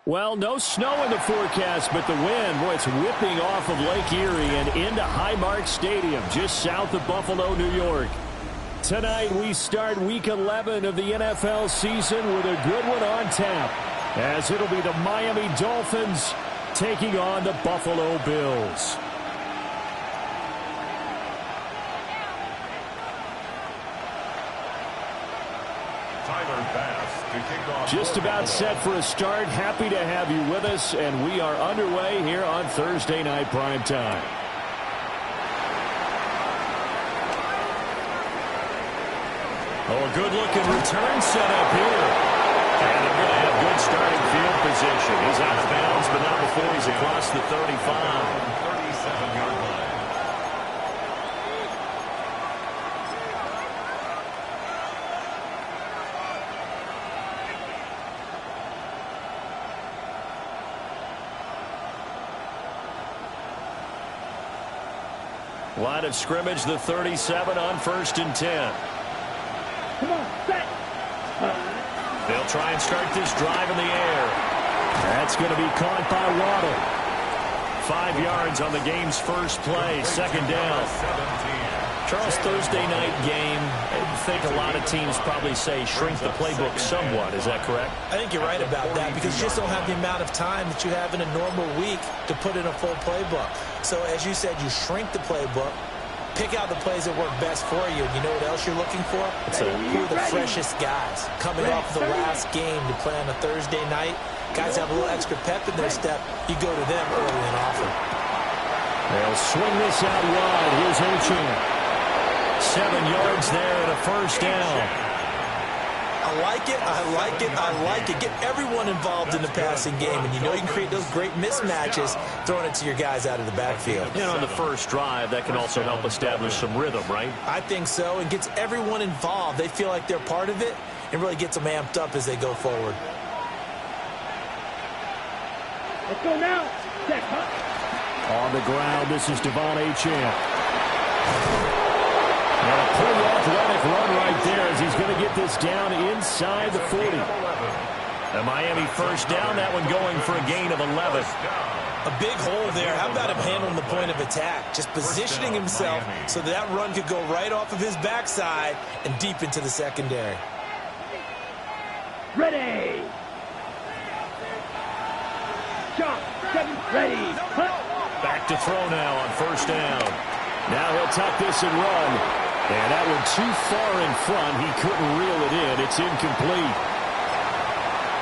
Well, no snow in the forecast, but the wind, boy, it's whipping off of Lake Erie and into Highmark Stadium, just south of Buffalo, New York. Tonight, we start Week 11 of the NFL season with a good one on tap, as it'll be the Miami Dolphins taking on the Buffalo Bills. Just about set for a start. Happy to have you with us, and we are underway here on Thursday Night Primetime. Oh, a good-looking return set up here. And they're going to have good starting field position. He's out of bounds, but not before he's across the 35. 37-yard line. Line of scrimmage, the 37 on 1st and 10. Come on, set. They'll try and start this drive in the air. That's going to be caught by Waddle. 5 yards on the game's first play, second down. Charles, Thursday night game, I think a lot of teams probably say shrink the playbook somewhat. Is that correct? I think you're right about that because you just don't have the amount of time that you have in a normal week to put in a full playbook. So, as you said, you shrink the playbook, pick out the plays that work best for you. You know what else you're looking for? Who are the freshest guys coming off the last game to play on a Thursday night? Guys have a little extra pep in their step. You go to them early and often. They'll swing this out wide. Here's O'Chan. 7 yards there and a first down. I like it, I like it, I like it. Get everyone involved in the passing game, and you know you can create those great mismatches throwing it to your guys out of the backfield. And on the first drive, that can also help establish some rhythm, right? I think so, and gets everyone involved. They feel like they're part of it, and really gets them amped up as they go forward. Let's go now. Check, huh? On the ground, this is Devon Achane. And a pretty athletic run right there as he's going to get this down inside the 40. The Miami first down, that one going for a gain of 11. A big hole there. How about him handling the point of attack? Just positioning himself so that run could go right off of his backside and deep into the secondary. Ready. Shot. 7. Ready. Huh? Back to throw now on first down. Now he'll tuck this and run. And that one too far in front. He couldn't reel it in. It's incomplete.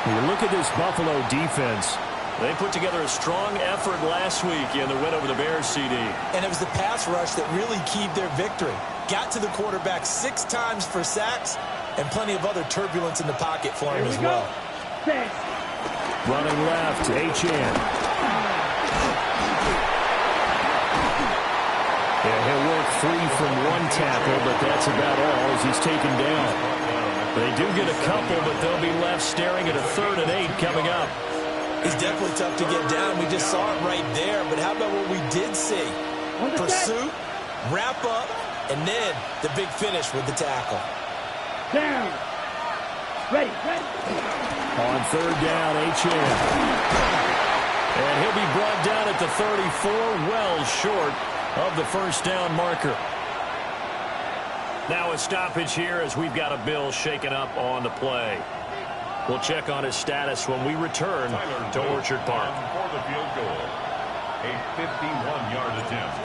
You look at this Buffalo defense. They put together a strong effort last week in the win over the Bears, CD. And it was the pass rush that really keyed their victory. Got to the quarterback 6 times for sacks and plenty of other turbulence in the pocket for him as well. Running left, Achane. Yeah, he'll work free from one tackle, but that's about all as he's taken down. They do get a couple, but they'll be left staring at a 3rd and 8 coming up. He's definitely tough to get down. We just saw it right there, but how about what we did see? Pursuit, wrap up, and then the big finish with the tackle. Down. Ready. On 3rd down, Achane. And he'll be brought down at the 34, well short of the first down marker. Now a stoppage here as we've got a Bill shaken up on the play. We'll check on his status when we return to Orchard Park. For the field goal, a 51-yard attempt.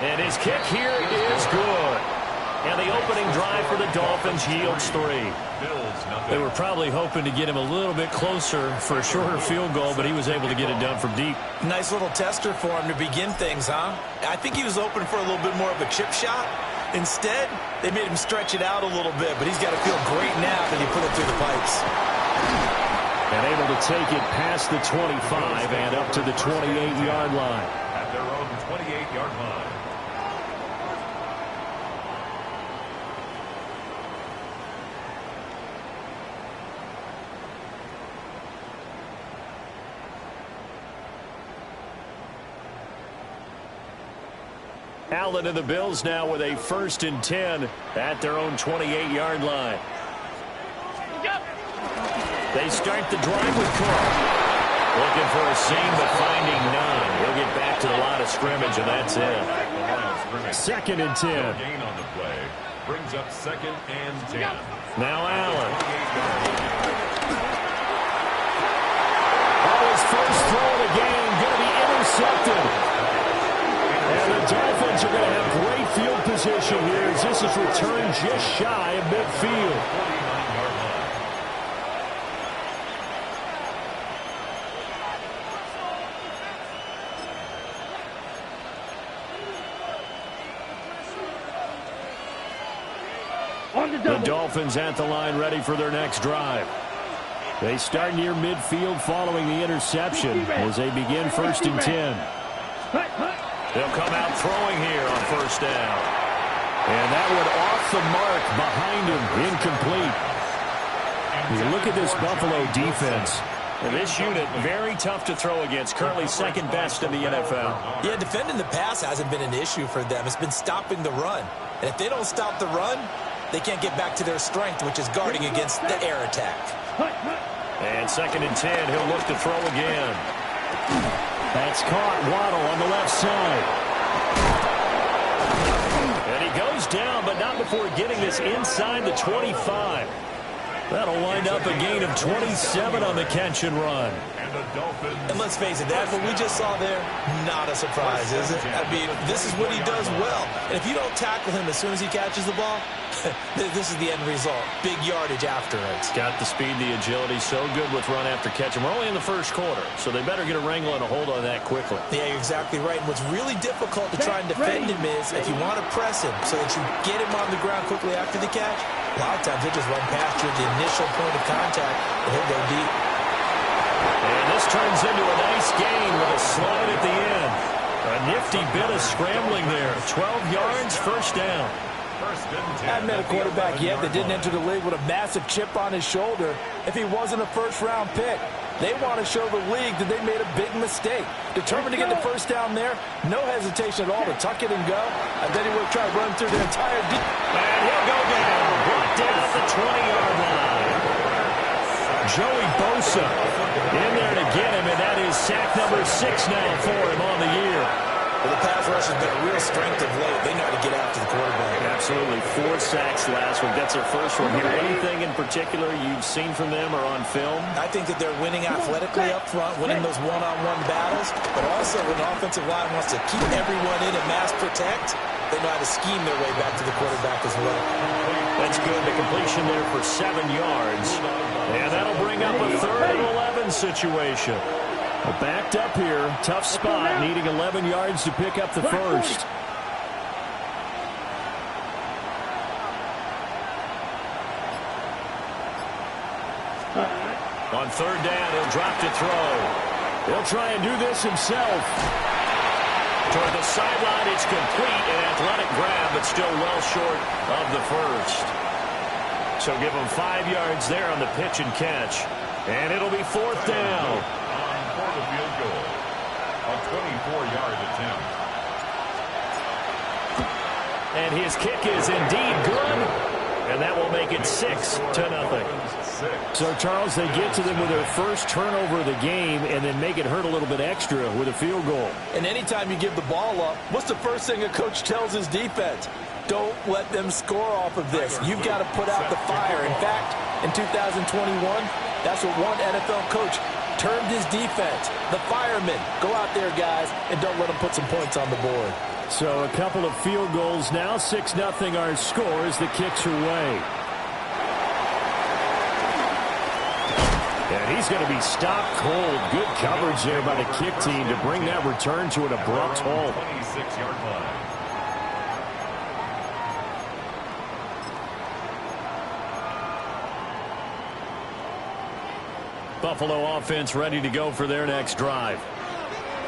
And his kick here is good. And the opening drive for the Dolphins yields 3. They were probably hoping to get him a little bit closer for a shorter field goal, but he was able to get it done from deep. Nice little tester for him to begin things, huh? I think he was open for a little bit more of a chip shot. Instead, they made him stretch it out a little bit, but he's got to feel great now that he put it through the pipes. And able to take it past the 25 and up to the 28-yard line. At their own 28-yard line. Allen and the Bills now with a 1st and 10 at their own 28-yard line. They start the drive with Cook. Looking for a seam, but finding none. He'll get back to the line of scrimmage, and that's it. 2nd and 10. Gain on the play. Brings up 2nd and 10. Now Allen. His first throw of the game going to be intercepted. And the Dolphins are going to have great field position here as this is returned just shy of midfield. The Dolphins at the line ready for their next drive. They start near midfield following the interception as they begin 1st and 10. They'll come out throwing here on 1st down. And that one off the mark behind him, incomplete. You look at this Buffalo defense. And this unit, very tough to throw against, currently 2nd best in the NFL. Yeah, defending the pass hasn't been an issue for them. It's been stopping the run. And if they don't stop the run, they can't get back to their strength, which is guarding against the air attack. And 2nd and 10, he'll look to throw again. That's caught. Waddle on the left side. And he goes down, but not before getting this inside the 25. That'll wind up a gain of 27 on the catch and run. And let's face it, that what we just saw there, not a surprise, is it? I mean, this is what he does well. And if you don't tackle him as soon as he catches the ball, this is the end result. Big yardage after it. Got the speed, the agility, so good with run after catch. And we're only in the 1st quarter, so they better get a wrangle and a hold on that quickly. Yeah, you're exactly right. And what's really difficult to try and defend him is if you want to press him so that you get him on the ground quickly after the catch, a lot of times he'll just run past you at the initial point of contact, and he'll go deep. And this turns into a nice gain with a slide at the end. A nifty bit of scrambling there. 12 yards, 1st down. I haven't met a quarterback yet that didn't enter the league with a massive chip on his shoulder if he wasn't a 1st-round pick. They want to show the league that they made a big mistake. Determined to get the 1st down there, no hesitation at all to tuck it and go. And then he will try to run through the entire deep. And he'll go down. Brought down at the 20-yard line. Joey Bosa in there to get him, and that is sack number 6 now for him on the year. Well, the pass rush has been a real strength of late. They know how to get after the quarterback. Absolutely. 4 sacks last week. That's their first one here. Anything in particular you've seen from them or on film? I think that they're winning athletically up front, winning those one-on-one battles, but also when the offensive line wants to keep everyone in and mass protect, they know how to scheme their way back to the quarterback as well. That's good. The completion there for 7 yards. And that'll bring up a 3rd and 11 situation. Well, backed up here. Tough spot. Needing 11 yards to pick up the 1st. On 3rd down, he'll drop to throw. He'll try and do this himself. Toward the sideline, it's complete. An athletic grab, but still well short of the 1st. So give him 5 yards there on the pitch and catch. And it'll be 4th down. For the field goal. A 24-yard attempt. And his kick is indeed good. And that will make it 6-0. So, Charles, they get to them with their first turnover of the game and then make it hurt a little bit extra with a field goal. And anytime you give the ball up, what's the first thing a coach tells his defense? Don't let them score off of this. You've got to put out the fire. In fact, in 2021, that's what one NFL coach termed his defense. The firemen. Go out there, guys, and don't let them put some points on the board. So a couple of field goals now. 6-0 our score as the kicks are away. And he's going to be stopped cold. Good coverage there by the kick team to bring that return to an abrupt halt. 26-yard line. Buffalo offense ready to go for their next drive.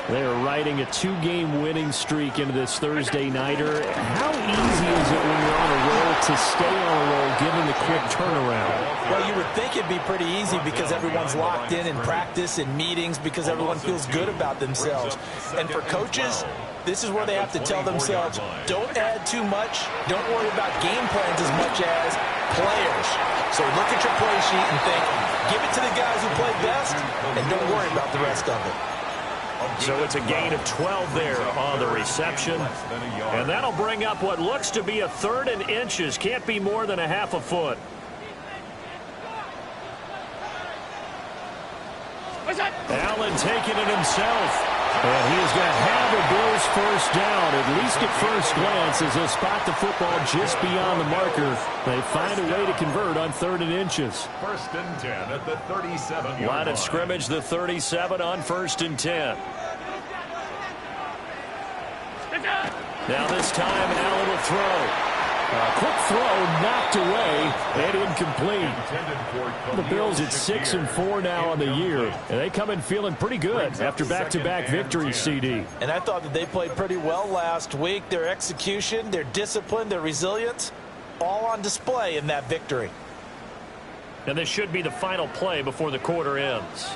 They are riding a 2-game winning streak into this Thursday nighter. How easy is it when you're on a roll to stay on a roll given the quick turnaround? Well, you would think it'd be pretty easy because everyone's locked in practice and meetings because everyone feels good about themselves. And for coaches, this is where they have to tell themselves, don't add too much. Don't worry about game plans as much as players. So look at your play sheet and think, give it to the guys who play best, and don't worry about the rest of it. So it's a gain of 12 there on the reception. And that'll bring up what looks to be a 3rd and inches. Can't be more than a half a foot. Allen taking it himself. And he is going to have the Bills first down, at least at first glance, as they spot the football just beyond the marker. They find a way to convert on 3rd and inches. 1st and 10 at the 37-yard line. Line of scrimmage, the 37 on 1st and 10. Now this time, Allen will throw. A quick throw knocked away and incomplete. The Bills at 6-4 now on the year, and they come in feeling pretty good after back-to-back victories, CD. And I thought that they played pretty well last week. Their execution, their discipline, their resilience, all on display in that victory. And this should be the final play before the quarter ends.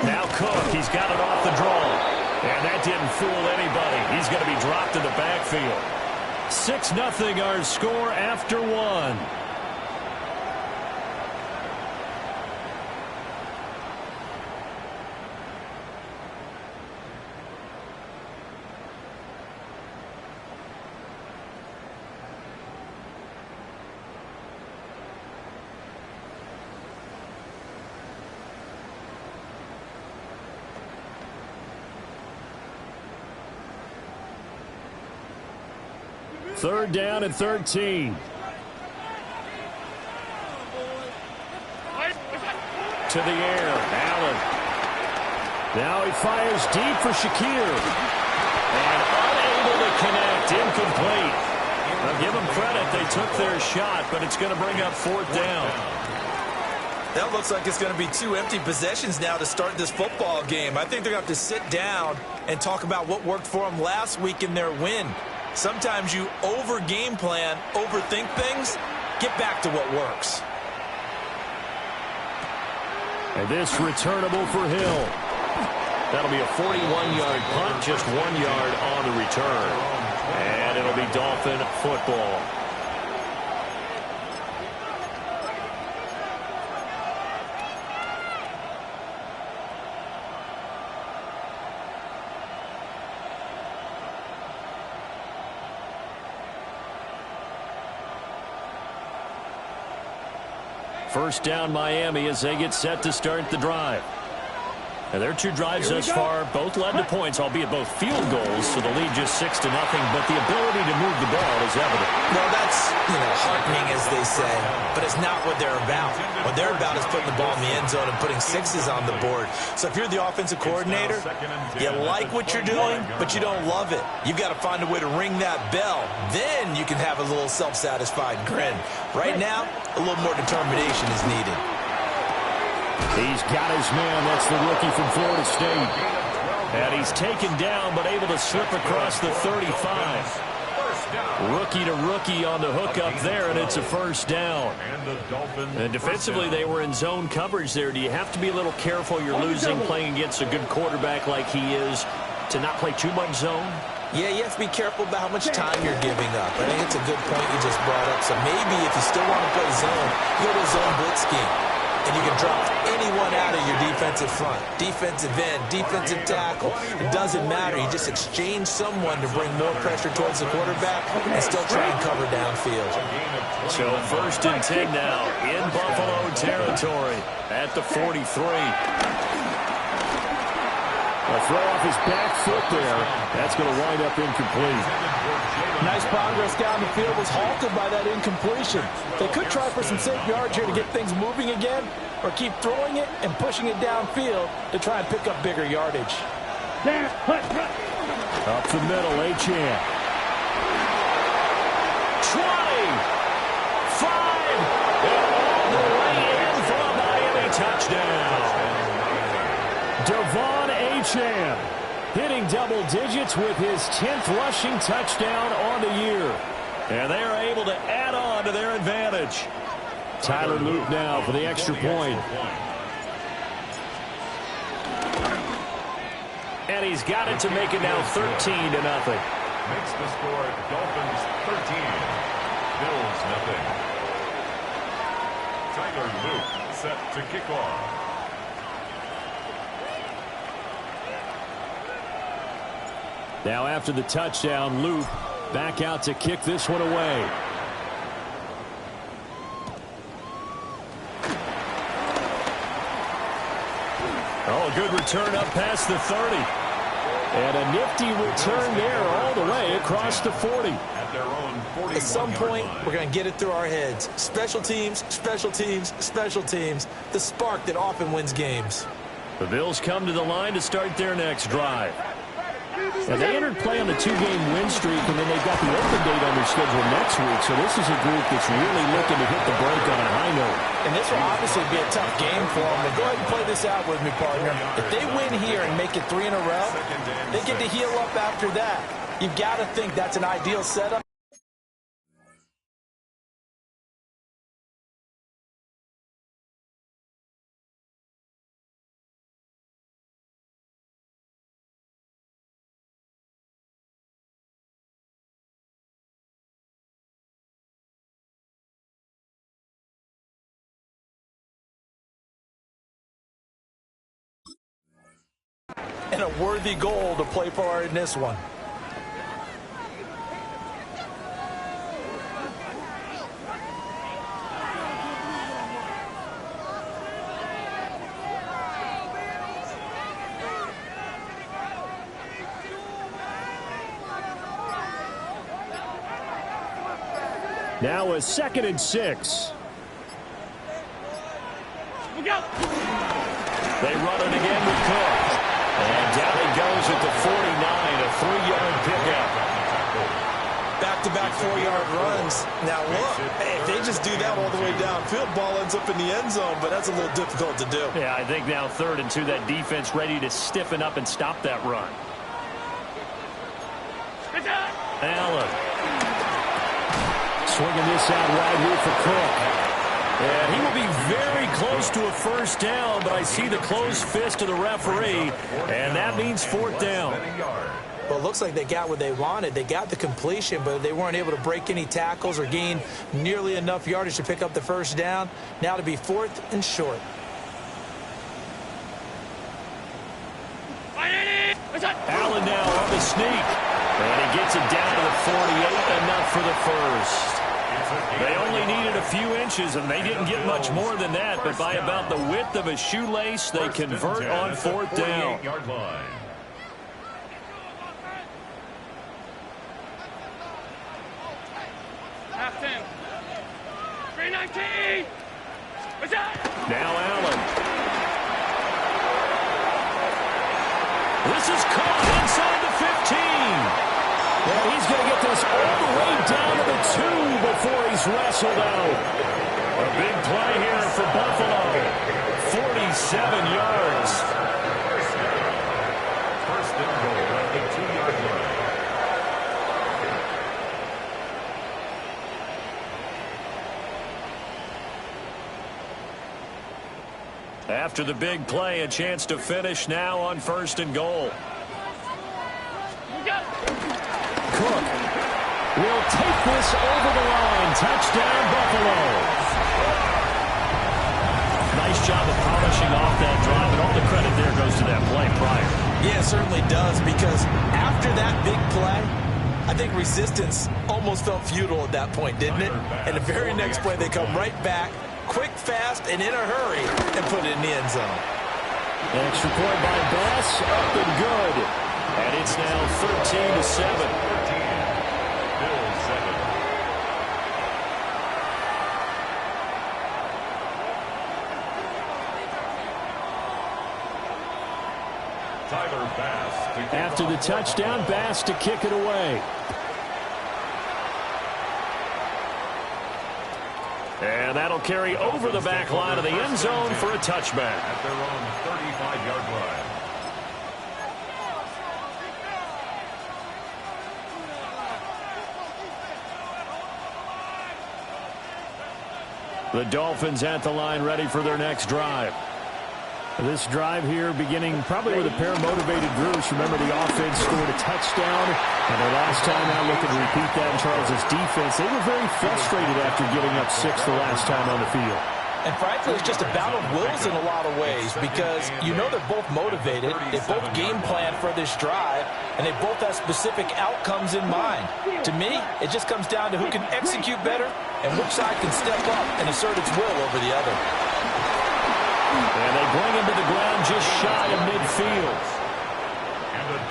Now Cook, he's got it off the draw. And that didn't fool anybody. He's going to be dropped in the backfield. 6-0 our score after 1. Third down and 13. To the air, Allen. Now he fires deep for Shakir. And unable to connect, incomplete. Now give them credit, they took their shot, but it's going to bring up 4th down. That looks like it's going to be 2 empty possessions now to start this football game. I think they're going to have to sit down and talk about what worked for them last week in their win. Sometimes you over-game plan, overthink things. Get back to what works. And this returnable for Hill. That'll be a 41-yard punt, just 1 yard on the return. And it'll be Dolphin football. First down Miami as they get set to start the drive. And their 2 drives thus far both led to points, albeit both field goals, so the lead just 6-0, but the ability to move the ball is evident. Well, that's, heartening, as they say, but it's not what they're about. What they're about is putting the ball in the end zone and putting 6s on the board. So if you're the offensive coordinator, you like what you're doing, but you don't love it. You've got to find a way to ring that bell. Then you can have a little self-satisfied grin. Right now, a little more determination is needed. He's got his man. That's the rookie from Florida State. And he's taken down, but able to slip across the 35. Rookie to rookie on the hook up there, and it's a first down. And defensively, they were in zone coverage there. Do you have to be a little careful? You're losing playing against a good quarterback like he is to not play too much zone? Yeah, you have to be careful about how much time you're giving up. I think it's a good point you just brought up. So maybe if you still want to play zone, you go to a zone blitz scheme. And you can drop anyone out of your defensive front. Defensive end, defensive tackle. It doesn't matter. You just exchange someone to bring more pressure towards the quarterback and still try and cover downfield. So 1st and 10 now in Buffalo territory at the 43. A throw off his back foot there. That's going to wind up incomplete. Nice progress down the field was halted by that incompletion. They could try for some safe yards here to get things moving again, or keep throwing it and pushing it downfield to try and pick up bigger yardage. Up the middle, Achane. 20, 5, and all the way in for a Miami touchdown. Devon Achane hitting double digits with his 10th rushing touchdown on the year. And they are able to add on to their advantage. Tyler Luke now for the extra point. And he's got it to make it now 13-0. Makes the score Dolphins 13, Bills nothing. Tyler Luke set to kick off. Now after the touchdown, Luke back out to kick this one away. Oh, good return up past the 30. And a nifty return there all the way across the 40. At some point, we're going to get it through our heads. Special teams, special teams, special teams. The spark that often wins games. The Bills come to the line to start their next drive. And they entered play on the 2-game win streak, and then they've got the open date on their schedule next week. So this is a group that's really looking to hit the break on a high note. And this will obviously be a tough game for them. But go ahead and play this out with me, partner. If they win here and make it 3 in a row, they get to heal up after that. You've got to think that's an ideal setup. And a worthy goal to play for in this one. Now a 2nd and 6. We go. They run it again with Cook. And down he goes at the 49, a 3-yard pickup. Back-to-back 4-yard runs. Now look, if they just do that all the way downfield, ball ends up in the end zone, but that's a little difficult to do. Yeah, I think now 3rd and 2, that defense ready to stiffen up and stop that run. Allen. Swinging this out wide here for Cook. And he will be very close to a first down, but I see the closed fist of the referee, and that means 4th down. Well, it looks like they got what they wanted. They got the completion, but they weren't able to break any tackles or gain nearly enough yardage to pick up the first down. Now to be 4th and short. Allen now on the sneak, and he gets it down to the 48, enough for the first. They only needed a few inches, and they didn't get much more than that, but by about the width of a shoelace, they convert on 4th down. Half 10. 319. What's that? Now Allen. This is caught inside the 15. Well, he's going to get this all the way down to the 2 before he's wrestled out. A big play here for Buffalo. 47 yards. First and goal at the 2-yard line. After the big play, a chance to finish now on 1st and goal. Cook will take this over the line. Touchdown, Buffalo. Nice job of polishing off that drive, and all the credit there goes to that play prior. Yeah, it certainly does, because after that big play, I think resistance almost felt futile at that point, didn't it? And the very next play, they come right back, quick, fast, and in a hurry, and put it in the end zone. Extra point by Bass, up and good. And it's now 13-7. After the touchdown, Bass to kick it away. And that'll carry over the back line of the end zone for a touchback. At their own 35-yard line. The Dolphins at the line ready for their next drive. This drive here beginning probably with a pair of motivated groups. Remember, the offense scored a touchdown, and their last time out looking to repeat that in Charles' defense. They were very frustrated after giving up 6 the last time on the field. And frankly, it's just a battle of wills in a lot of ways because you know they're both motivated, they both game plan for this drive, and they both have specific outcomes in mind. To me, it just comes down to who can execute better and which side can step up and assert its will over the other. And they bring him to the ground just shy of midfield.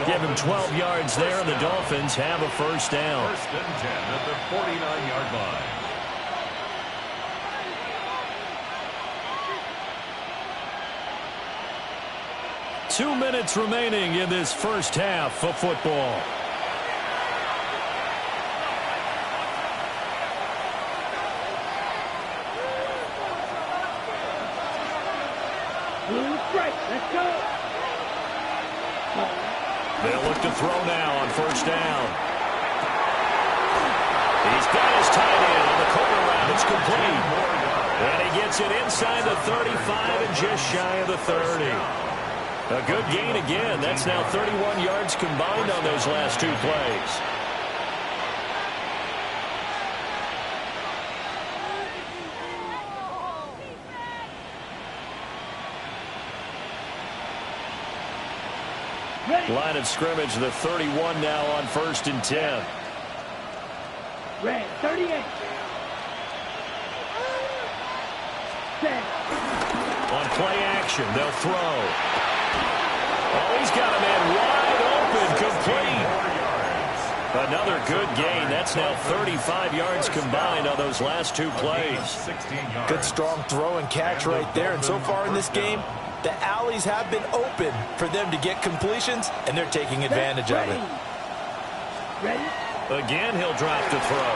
Give him 12 yards there, and the Dolphins have a first down. First and 10 at the 49-yard line. Two minutes remaining in this first half of football. Let's go. They'll look to throw now on first down. He's got his tight end on the corner route. It's complete. And he gets it inside the 35 and just shy of the 30. A good gain again. That's now 31 yards combined on those last two plays. Line of scrimmage, the 31 now on first and 10. Red, 38. Set. On play action, they'll throw. Oh, he's got a man wide open, complete. Another good gain. That's now 35 yards combined on those last two plays. Good strong throw and catch right there. And so far in this game, the alleys have been open for them to get completions, and they're taking advantage of it. Ready? Again, he'll drop the throw.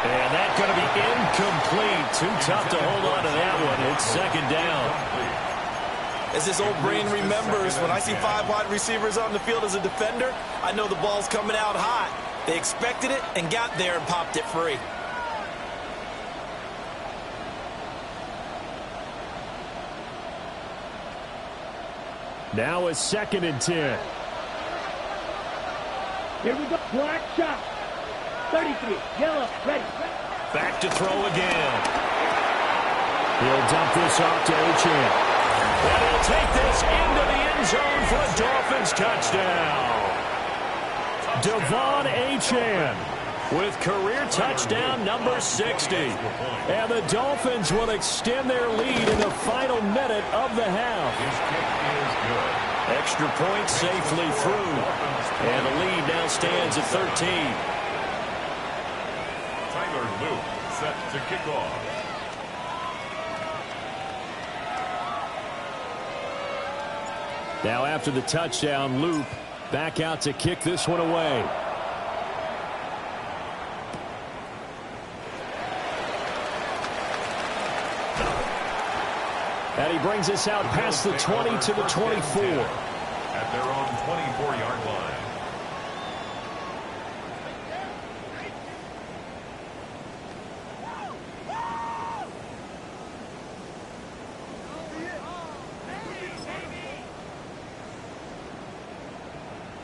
And that's going to be incomplete. Too tough to hold on to that one. It's second down. As this old brain remembers, when I see 5 wide receivers on the field as a defender, I know the ball's coming out hot. They expected it and got there and popped it free. Now a second and 10. Here we go. Black shot. 33. Yellow. Ready. Back to throw again. He'll dump this off to Achane. And he'll take this into the end zone for a Dolphins touchdown. Devon Achane with career touchdown number 60. And the Dolphins will extend their lead in the final minute of the half. His kick is good. Extra point safely through. And the lead now stands at 13. Tyler Luke set to kick off. Now after the touchdown, Loop back out to kick this one away. And he brings us out past the 20 to the 24. At their own 24-yard line.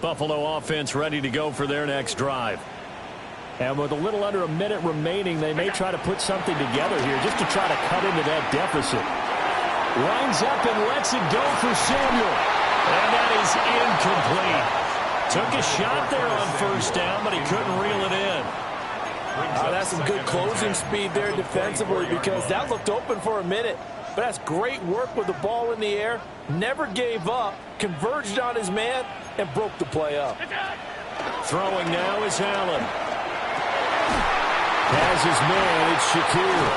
Buffalo offense ready to go for their next drive. And with a little under a minute remaining, they may try to put something together here just to try to cut into that deficit. Lines up and lets it go for Samuel. And that is incomplete. Took a shot there on first down, but he couldn't reel it in. That's some good closing speed there defensively because that looked open for a minute. But that's great work with the ball in the air. Never gave up, converged on his man, and broke the play up. Throwing now is Allen. Has his man, it's Shakir.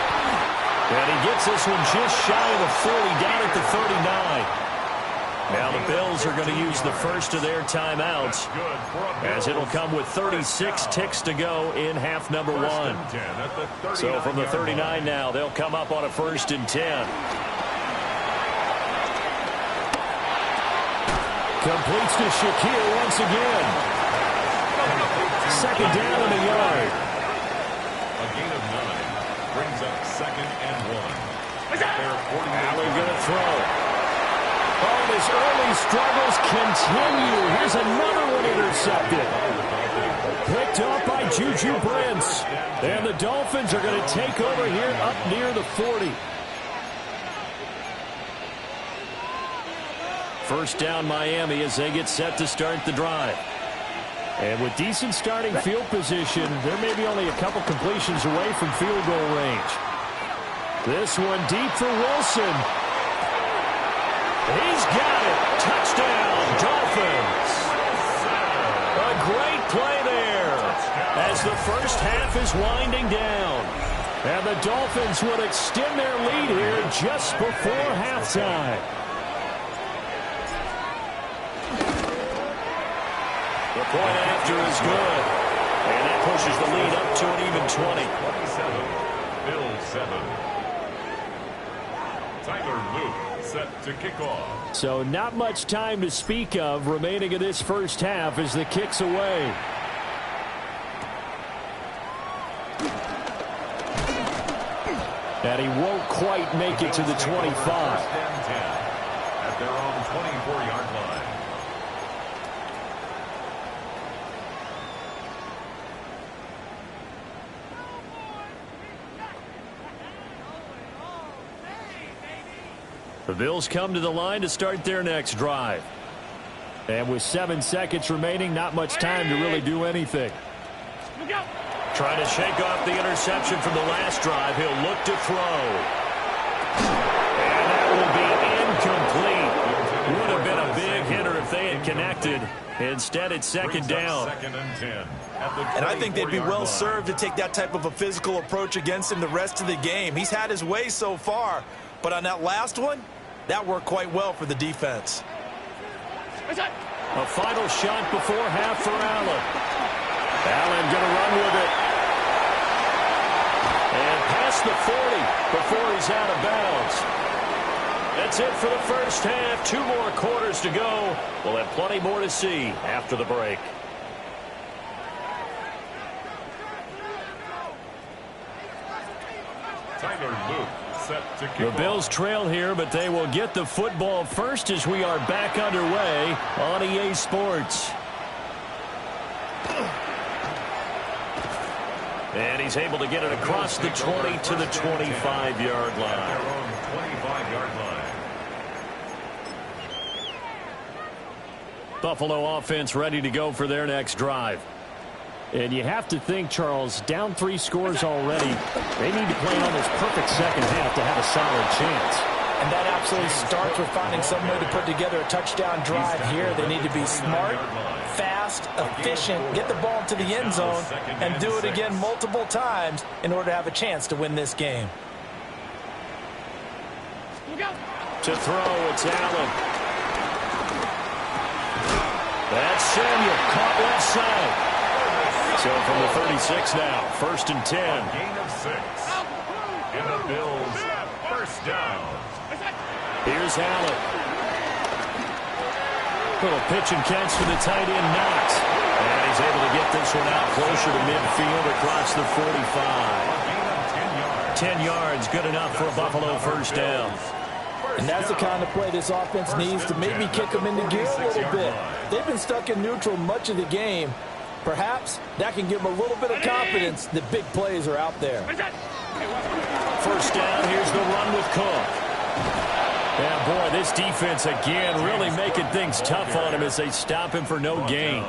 And he gets this one just shy of the 40, down at the 39. Now the Bills are going to use the first of their timeouts, as it'll come with 36 ticks to go in half number one. So from the 39 now, they'll come up on a 1st and 10. Completes to Shakir once again. Second down in the yard. A gain of 9 brings up 2nd and 1. Allen going to throw. Oh, his early struggles continue. Here's another one intercepted. Picked up by Juju Brents. And the Dolphins are going to take over here up near the 40. First down Miami as they get set to start the drive. And with decent starting field position, there may be only a couple completions away from field goal range. This one deep for Wilson. He's got it. Touchdown, Dolphins. A great play there as the first half is winding down. And the Dolphins would extend their lead here just before halftime. The point after is good. And that pushes the lead up to an even 20. 27, Bills 7. Tyler Luke set to kick off. So not much time to speak of remaining in this first half as the kick's away. And he won't quite make it to the 25. At their own 24-yard line. The Bills come to the line to start their next drive. And with 7 seconds remaining, not much time to really do anything. Trying to shake off the interception from the last drive. He'll look to throw. And that will be incomplete. Would have been a big hitter if they had connected. Instead, it's second down. Second and 10. And I think they'd be well served to take that type of a physical approach against him the rest of the game. He's had his way so far. But on that last one, that worked quite well for the defense. A final shot before half for Allen. Allen going to run with it. And past the 40 before he's out of bounds. That's it for the first half. 2 more quarters to go. We'll have plenty more to see after the break. Tyler Luke. The Bills trail here, but they will get the football first as we are back underway on EA Sports. And he's able to get it across the 20 to the 25-yard line. 25-yard line. Buffalo offense ready to go for their next drive. And you have to think, Charles, down 3 scores already. They need to play an almost perfect second half to have a solid chance. And that absolutely starts with finding some way to put together a touchdown drive here. They need to be smart, fast, efficient, get the ball to the end zone, and do it again multiple times in order to have a chance to win this game. To throw, it's Allen. That's Samuel, caught left side. So from the 36 now, first and 10. Gain of 6. And the Bills first down. Here's Allen. Little pitch and catch for the tight end, Knox. And he's able to get this one out closer to midfield across the 45. 10 yards, good enough for a Buffalo first down. And that's the kind of play this offense needs to maybe kick them into gear a little bit. They've been stuck in neutral much of the game. Perhaps that can give them a little bit of confidence that big plays are out there. First down, here's the run with Cook. Yeah, boy, this defense again really making things tough on him as they stop him for no gain.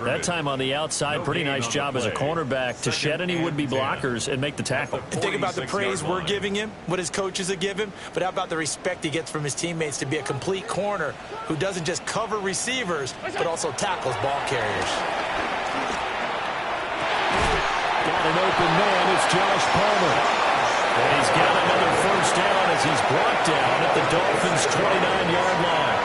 That time on the outside, pretty nice job as a cornerback to shed any would-be blockers and make the tackle. And think about the praise we're giving him, what his coaches have given him, but how about the respect he gets from his teammates to be a complete corner who doesn't just cover receivers, but also tackles ball carriers. Got an open man, it's Josh Palmer. And he's got another first down as he's brought down at the Dolphins' 29-yard line.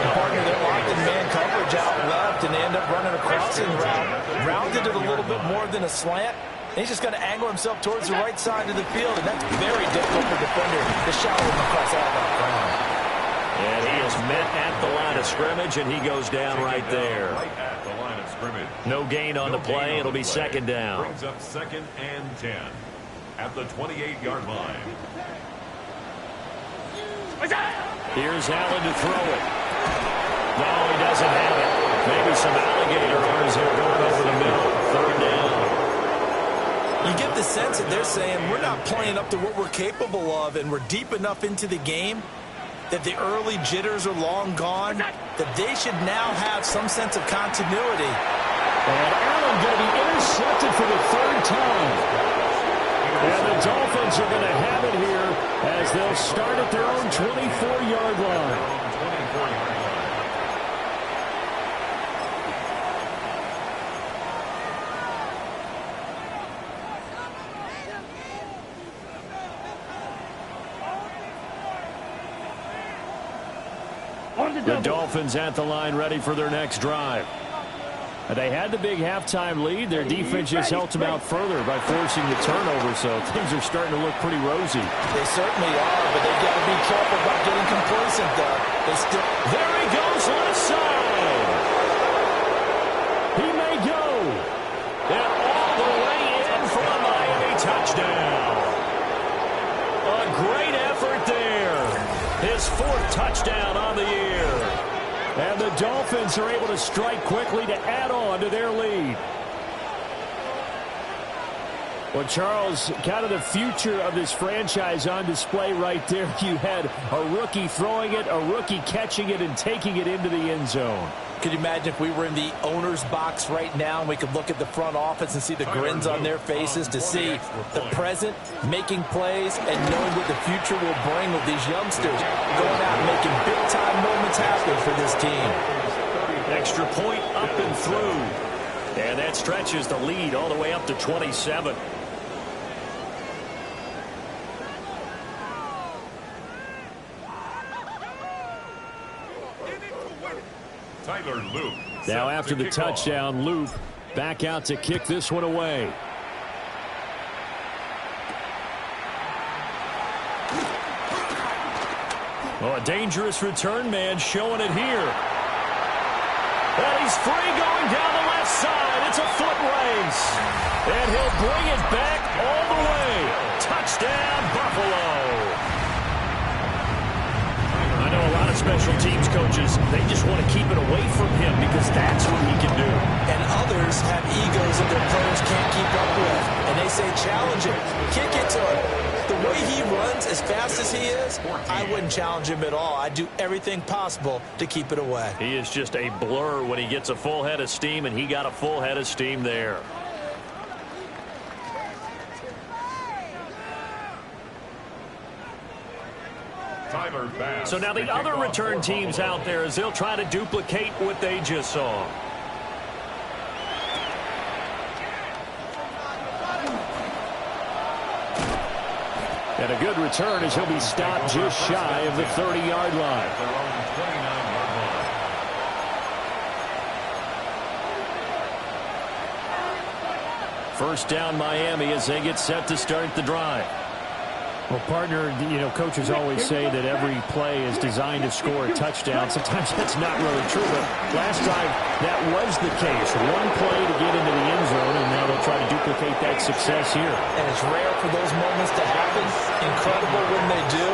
And partner, they're locked in man coverage out left, and they end up running a crossing route. Rounded it a little bit more than a slant. And he's just going to angle himself towards the right side of the field, and that's very difficult for a defender to shallow him across all that ground. And he is met at the line of scrimmage, and he goes down right there. Right at the line of scrimmage. No gain on the play. It'll be second down. Brings up second and 10 at the 28-yard line. Here's Allen to throw it. No, he doesn't have it. Maybe some alligator arms here going over the middle. Third down. You get the sense that they're saying we're not playing up to what we're capable of, and we're deep enough into the game that the early jitters are long gone, that they should now have some sense of continuity. And Allen going to be intercepted for the third time. And the Dolphins are going to have it here as they'll start at their own 24-yard line. The Dolphins at the line ready for their next drive. They had the big halftime lead. Their defense just helped them out further by forcing the turnover, so things are starting to look pretty rosy. They certainly are, but they've got to be careful about getting complacent, though. There he goes, left side. He may go. And all the way in for a Miami touchdown. A great effort there. His fourth touchdown on the year. And the Dolphins are able to strike quickly to add on to their lead. Well, Charles, kind of the future of this franchise on display right there. You had a rookie throwing it, a rookie catching it, and taking it into the end zone. Could you imagine if we were in the owner's box right now and we could look at the front office and see the grins on their faces, to see the present making plays and knowing what the future will bring with these youngsters going out and making big-time moments happen for this team. Extra point up and through. And that stretches the lead all the way up to 27. Now after the touchdown, Loop back out to kick this one away. Oh, a dangerous return man showing it here. And he's free going down the left side. It's a foot race. And he'll bring it back all the way. Touchdown, Buffalo. I know a lot of special teams coaches, they just want to keep it away from him because that's what he can do. And others have egos that their players can't keep up with. And they say, challenge him, kick it to him. The way he runs, as fast as he is, I wouldn't challenge him at all. I'd do everything possible to keep it away. He is just a blur when he gets a full head of steam, and he got a full head of steam there. So now the other return teams out there as they'll try to duplicate what they just saw. And a good return as he'll be stopped just shy of the 30-yard line. First down Miami as they get set to start the drive. Well, partner, you know, coaches always say that every play is designed to score a touchdown. Sometimes that's not really true, but last time that was the case. One play to get into the end zone, and now they'll try to duplicate that success here. And it's rare for those moments to happen. Incredible when they do.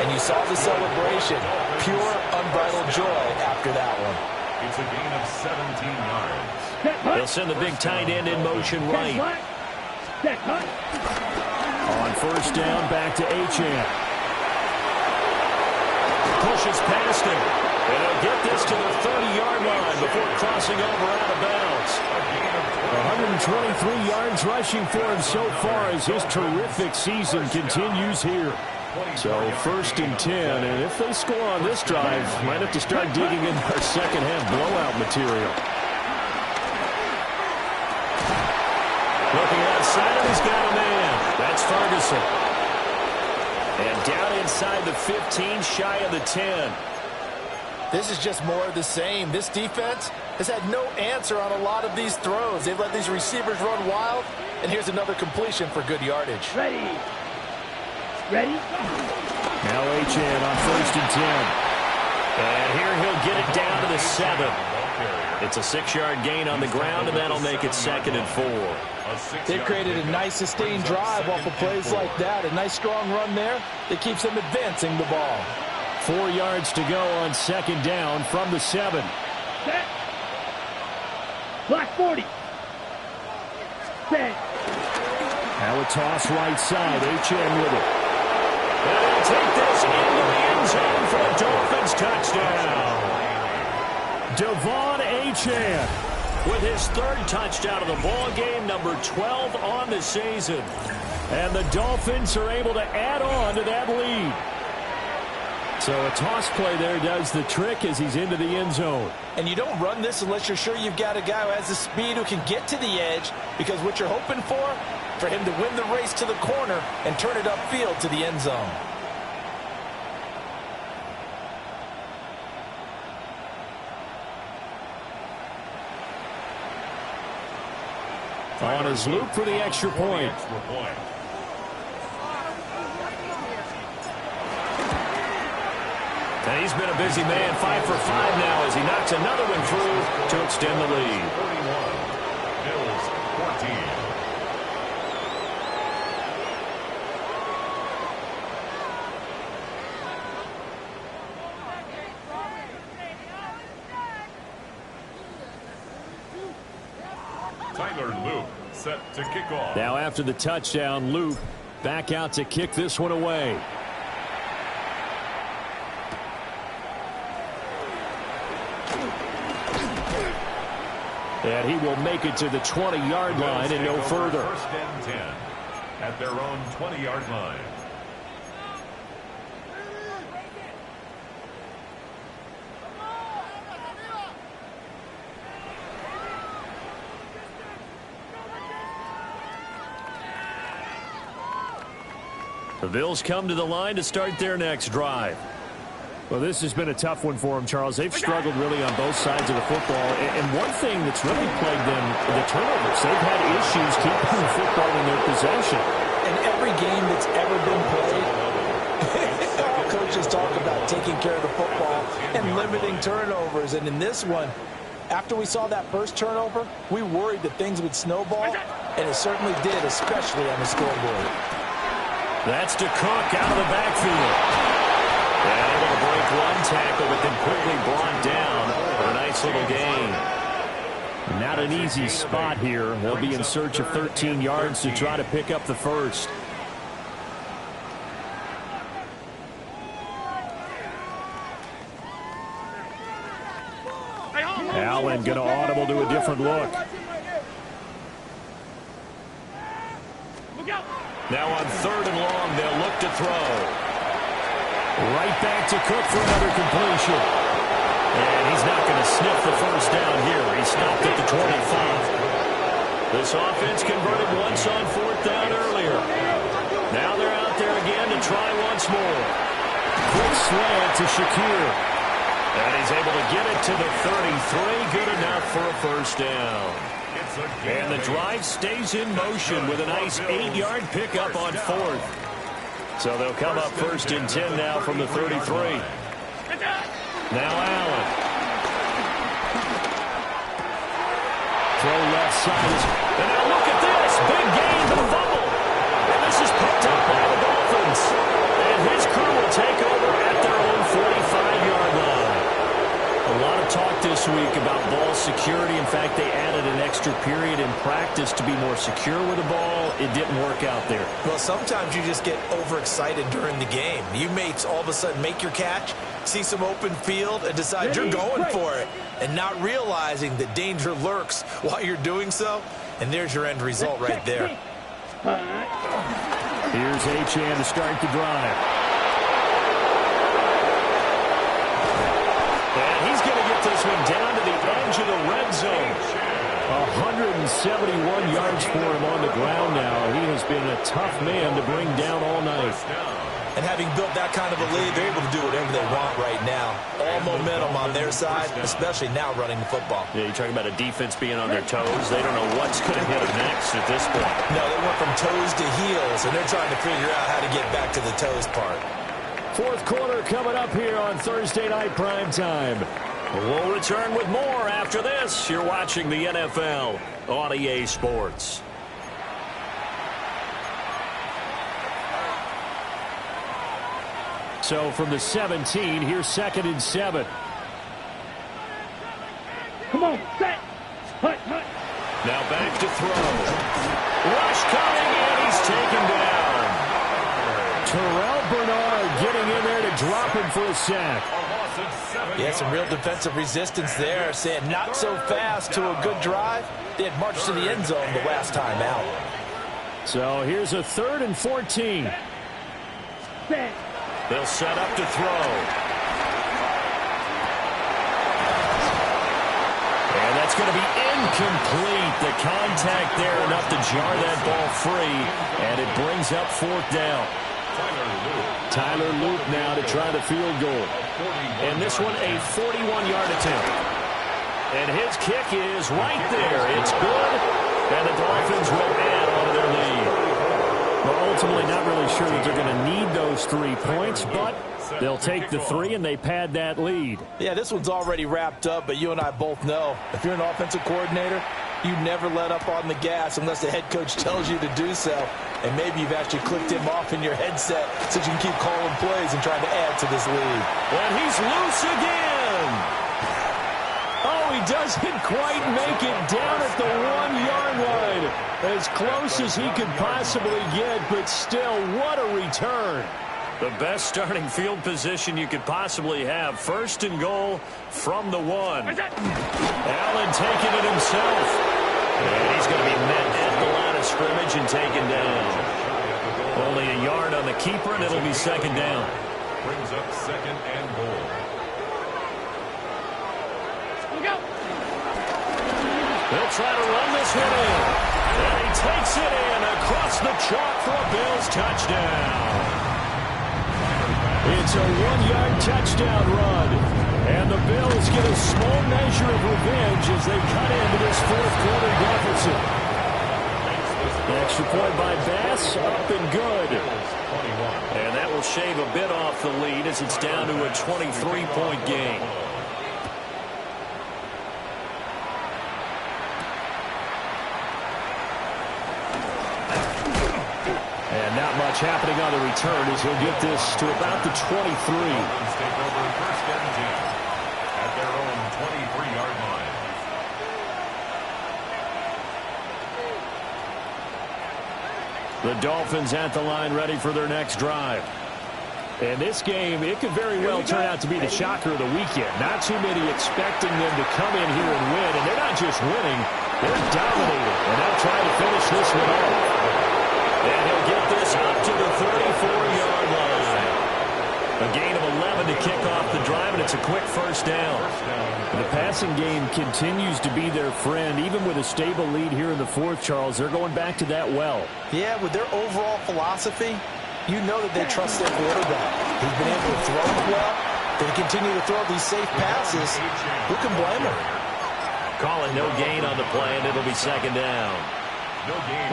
And you saw the celebration. Pure, unbridled joy after that one. It's a gain of 17 yards. They'll send the big tight end in motion right. On first down, back to Achane. Pushes past him. And he'll get this to the 30-yard line before crossing over out of bounds. 123 yards rushing for him so far as his terrific season continues here. So first and 10, and if they score on this drive, might have to start digging in our second half blowout material. Looking outside, and he's got a man. That's Ferguson. And down inside the 15, shy of the 10. This is just more of the same. This defense has had no answer on a lot of these throws. They've let these receivers run wild, and here's another completion for good yardage. Ready. Now Achane on first and 10. And here he'll get it down to the 7. It's a 6-yard gain on the ground, and that'll make it second and 4. They've created a nice sustained drive off of plays like that. A nice strong run there that keeps them advancing the ball. 4 yards to go on second down from the 7. Set. Block 40. Set. Now a toss right side. HN with it. And he'll take this into the end zone for a Dolphins touchdown. Devon Achane with his 3rd touchdown of the ball game, number 12 on the season. And the Dolphins are able to add on to that lead. So a toss play there does the trick as he's into the end zone. And you don't run this unless you're sure you've got a guy who has the speed who can get to the edge, because what you're hoping for him to win the race to the corner and turn it upfield to the end zone. On his loop for the extra point. And he's been a busy man, 5 for 5 now as he knocks another one through to extend the lead. 41, Bills 14. Set to kick off. Now after the touchdown, Loop back out to kick this one away. And he will make it to the 20-yard line and no further. 1st and 10 at their own 20-yard line. The Bills come to the line to start their next drive. Well, this has been a tough one for them, Charles. They've struggled really on both sides of the football. And one thing that's really plagued them, the turnovers. They've had issues keeping the football in their possession. In every game that's ever been played, all coaches talk about taking care of the football and limiting turnovers. And in this one, after we saw that first turnover, we worried that things would snowball, and it certainly did, especially on the scoreboard. That's to Cook out of the backfield. And able to break one tackle, but then quickly brought down for a nice little gain. Not an easy spot here. They'll be in search of 13 yards to try to pick up the first. Allen going to audible to a different look. Now on 3rd and long, they'll look to throw. Right back to Cook for another completion. And he's not going to sniff the first down here. He stopped at the 25. This offense converted once on 4th down earlier. Now they're out there again to try once more. Quick slant to Shakir. And he's able to get it to the 33. Good enough for a first down. And the drive stays in motion with a nice 8-yard pickup on 4th. So they'll come up 1st and 10 now from the 33. Now Allen. Throw left side. And now look at this. Big gain for the fumble. And this is picked up by the Dolphins. And his crew will take over at their own 45-yard line. A lot of talk this week about ball security. In fact, they added an extra period in practice to be more secure with the ball. It didn't work out there. Well, sometimes you just get overexcited during the game. You may all of a sudden make your catch, see some open field, and decide you're going for it, and not realizing that danger lurks while you're doing so. And there's your end result right there. Here's Achane to start the drive. And he's going to get this one down to the edge of the red zone. 171 yards for him on the ground now. He has been a tough man to bring down all night. And having built that kind of a lead, they're able to do whatever they want right now. All momentum on their side, especially now running the football. Yeah, you're talking about a defense being on their toes. They don't know what's going to hit them next at this point. No, they went from toes to heels, and they're trying to figure out how to get back to the toes part. 4th quarter coming up here on Thursday Night Prime Time. We'll return with more after this. You're watching the NFL on EA Sports. So from the 17, here's 2nd and 7. Come on, set. Hut, hut. Now back to throw. Rush coming in. He's taken down. Terrell Bernard getting in there to drop him for a sack. Yeah, some real defensive resistance there. Saying not so fast to a good drive. They had marched to the end zone the last time out. So here's a 3rd and 14. Set. They'll set up to throw. And that's going to be incomplete. The contact there enough to jar that ball free. And it brings up 4th down. Tyler Loop now to try the field goal. And this one a 41-yard attempt. And his kick is right there. It's good. And the Dolphins will add on to their lead. Well, ultimately not really sure that they're going to need those 3 points, but they'll take the 3 and they pad that lead. Yeah, this one's already wrapped up, but you and I both know if you're an offensive coordinator, you never let up on the gas unless the head coach tells you to do so. And maybe you've actually clicked him off in your headset so you can keep calling plays and trying to add to this lead. And he's loose again. Oh, he doesn't quite make it down at the 1-yard line. As close as he could possibly get, but still, what a return. The best starting field position you could possibly have. 1st and goal from the 1. Allen taking it himself. And he's going to be met at the line of scrimmage and taken down. Only a yard on the keeper, and it'll be 2nd down. Brings up 2nd and goal. They'll try to run this one in. And he takes it in across the chalk for a Bills touchdown. It's a 1-yard touchdown run. And the Bills get a small measure of revenge as they cut into this 4th quarter deficit. The extra point by Bass, up and good. And that will shave a bit off the lead as it's down to a 23-point game. And not much happening on the return as he'll get this to about the 23. Take over 1st and 10 at their own 23-yard line. The Dolphins at the line ready for their next drive. And this game, it could very well turn out to be the shocker of the weekend. Not too many expecting them to come in here and win. And they're not just winning, they're dominating. And they'll try to finish this one off. And he'll get this up to the 34-yard line. A gain of 11 to kick off the drive, and it's a quick 1st down. The passing game continues to be their friend. Even with a stable lead here in the 4th, Charles, they're going back to that well. Yeah, with their overall philosophy, you know that they trust their quarterback. He's been able to throw it well. They continue to throw these safe passes. Who can blame him? Calling no gain on the play, and it'll be 2nd down.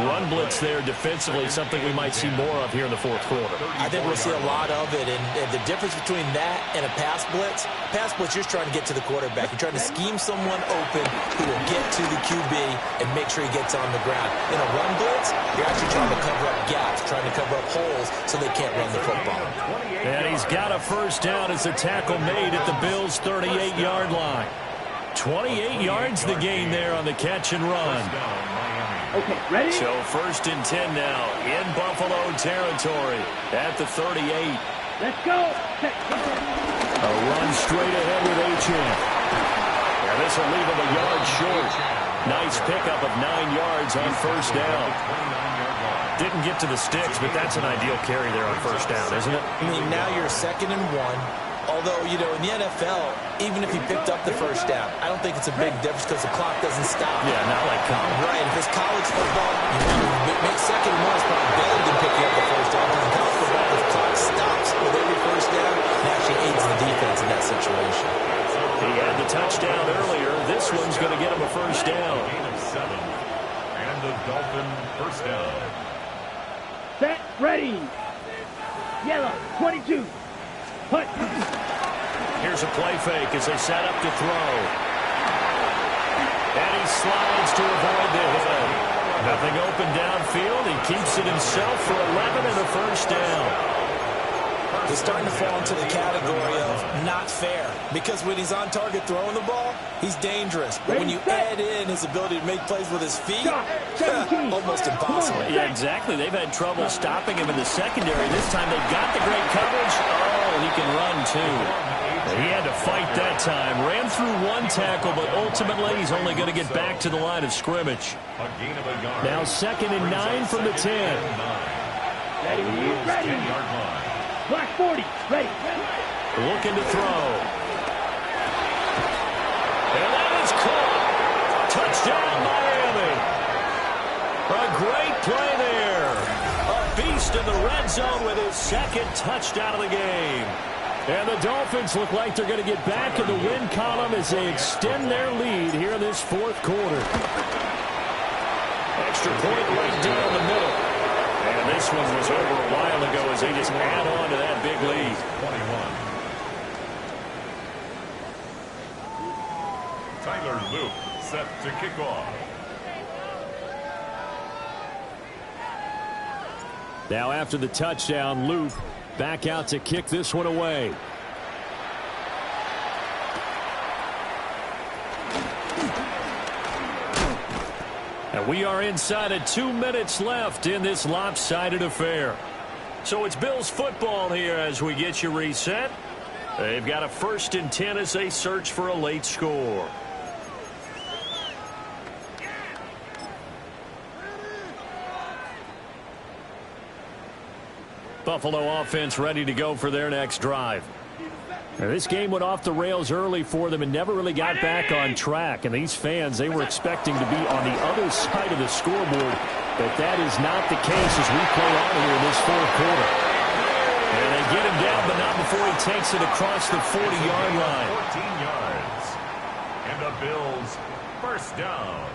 Run blitz there defensively, something we might see more of here in the 4th quarter. I think we'll see a lot of it, and the difference between that and a pass blitz, you're just trying to get to the quarterback. You're trying to scheme someone open who will get to the QB and make sure he gets on the ground. In a run blitz, you're actually trying to cover up gaps, trying to cover up holes so they can't run the football. And he's got a 1st down as the tackle made at the Bills' 38-yard line. 28 yards the gain there on the catch and run. Okay, ready? So 1st and 10 now in Buffalo territory at the 38. Let's go. A run straight ahead with Achane. And this will leave him a yard short. Nice pickup of 9 yards on 1st down. Didn't get to the sticks, but that's an ideal carry there on 1st down, isn't it? I mean, now you're 2nd and 1. Although, you know, in the NFL, even if he picked up the 1st down, I don't think it's a big difference because the clock doesn't stop. Yeah, not like college. Right, if it's college football, you make 2nd and 1 is probably better than picking up the 1st down. Because in college football, the clock stops with every 1st down, it actually aids the defense in that situation. He had the touchdown earlier. This one's going to get him a 1st down. Gain of 7. And the Dolphin 1st down. Set, ready. Yellow, 22. Hut. Here's a play fake as they set up to throw. And he slides to avoid the hit. Nothing open downfield. He keeps it himself for 11 and a 1st down. is starting to fall into the category of not fair. Because when he's on target throwing the ball, he's dangerous. But when you add in his ability to make plays with his feet, almost impossible. Yeah, exactly. They've had trouble stopping him in the secondary. This time they've got the great coverage. Oh, he can run, too. He had to fight that time. Ran through one tackle, but ultimately he's only going to get back to the line of scrimmage. Now 2nd and 9 from the 10. Ready. Black 40. Ready. Looking to throw. And that is caught. Touchdown, Miami. A great play there. A beast in the red zone with his 2nd touchdown of the game. And the Dolphins look like they're going to get back in the win column as they extend their lead here in this 4th quarter. Extra point right down the middle. And this one was over a while ago as they just add on to that big lead. 21. Tyler Luke set to kick off. Now after the touchdown, Luke back out to kick this one away. And we are inside of 2 minutes left in this lopsided affair. So it's Bills football here as we get you reset. They've got a 1st and 10 as they search for a late score. Buffalo offense ready to go for their next drive. Now, this game went off the rails early for them and never really got back on track. And these fans, they were expecting to be on the other side of the scoreboard. But that is not the case as we play on here in this 4th quarter. And they get him down, but not before he takes it across the 40-yard line. 14 yards. And the Bills 1st down.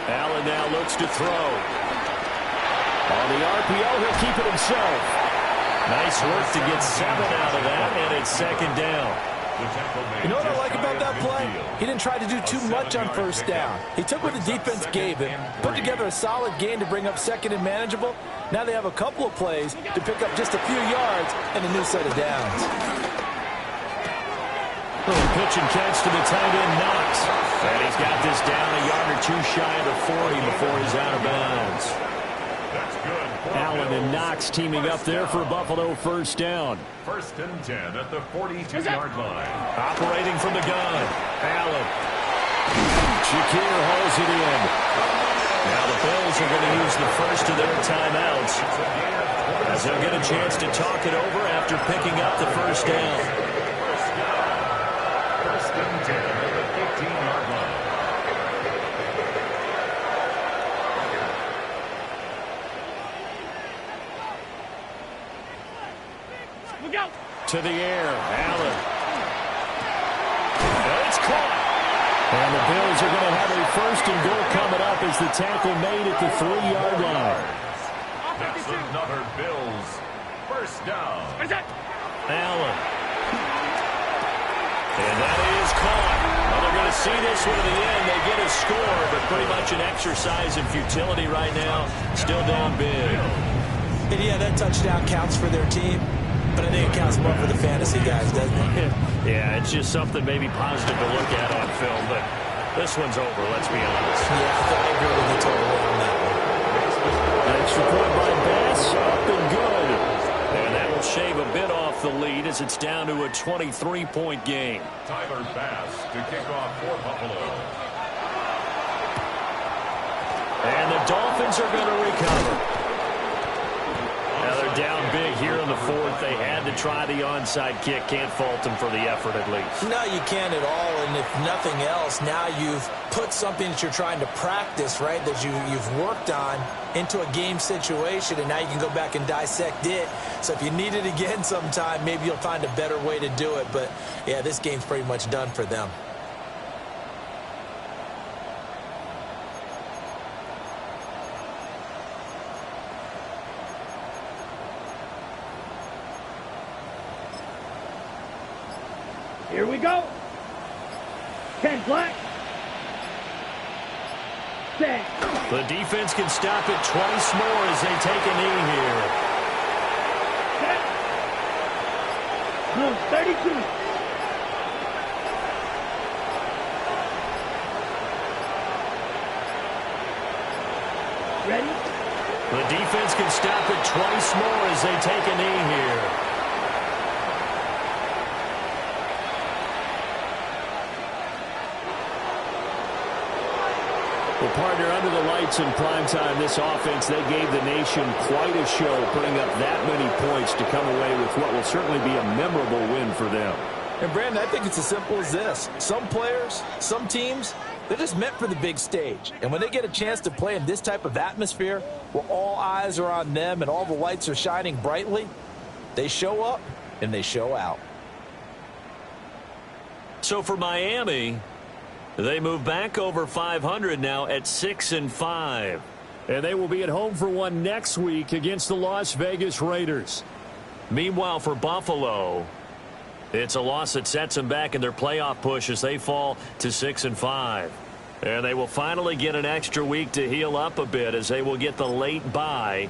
Allen now looks to throw. On the RPO, he'll keep it himself. Nice work to get 7 out of that, and it's 2nd down. You know what I like about that play? He didn't try to do too much on 1st down. He took what the defense gave him, put together a solid game to bring up 2nd and manageable. Now they have a couple of plays to pick up just a few yards and a new set of downs. Little pitch and catch to the tight end, Knox. And he's got this down a yard or 2 shy of the 40 before he's out of bounds. That's good. Allen and Knox teaming up there for a Buffalo 1st down. 1st and 10 at the 42-yard line. Operating from the gun. Allen. Shakir hauls it in. Now the Bills are going to use the first of their timeouts as they'll get a chance to talk it over after picking up the 1st down. 1st and 10 at the 15-yard line. To the air, Allen. And it's caught. And the Bills are going to have a 1st and goal coming up as the tackle made at the 3-yard line. That's another Bills 1st down. Allen. And that is caught. Well, they're going to see this one to the end. They get a score, but pretty much an exercise in futility right now. Still down big. And yeah, that touchdown counts for their team. But I think it counts more for the fantasy guys, doesn't it? Yeah, it's just something maybe positive to look at on film, but this one's over, let's be honest. Yeah, I agree with you totally on that one. Extra point by Bass, up and good. And that will shave a bit off the lead as it's down to a 23-point game. Tyler Bass to kick off for Buffalo. And the Dolphins are going to recover. Now they're down big here in the 4th. They had to try the onside kick. Can't fault them for the effort at least. No, you can't at all. And if nothing else, now you've put something that you're trying to practice, right, that you've worked on into a game situation, and now you can go back and dissect it. So if you need it again sometime, maybe you'll find a better way to do it. But, yeah, this game's pretty much done for them. Here we go. 10 black. 10. The defense can stop it twice more as they take a knee here. Blue 32. Ready? The defense can stop it twice more as they take a knee here. Well, partner, under the lights in primetime, this offense, they gave the nation quite a show, putting up that many points to come away with what will certainly be a memorable win for them. And, Brandon, I think it's as simple as this. Some players, some teams, they're just meant for the big stage. And when they get a chance to play in this type of atmosphere where all eyes are on them and all the lights are shining brightly, they show up and they show out. So for Miami, they move back over 500 now at 6-5. And they will be at home for one next week against the Las Vegas Raiders. Meanwhile, for Buffalo, it's a loss that sets them back in their playoff push as they fall to 6-5. And they will finally get an extra week to heal up a bit as they will get the late bye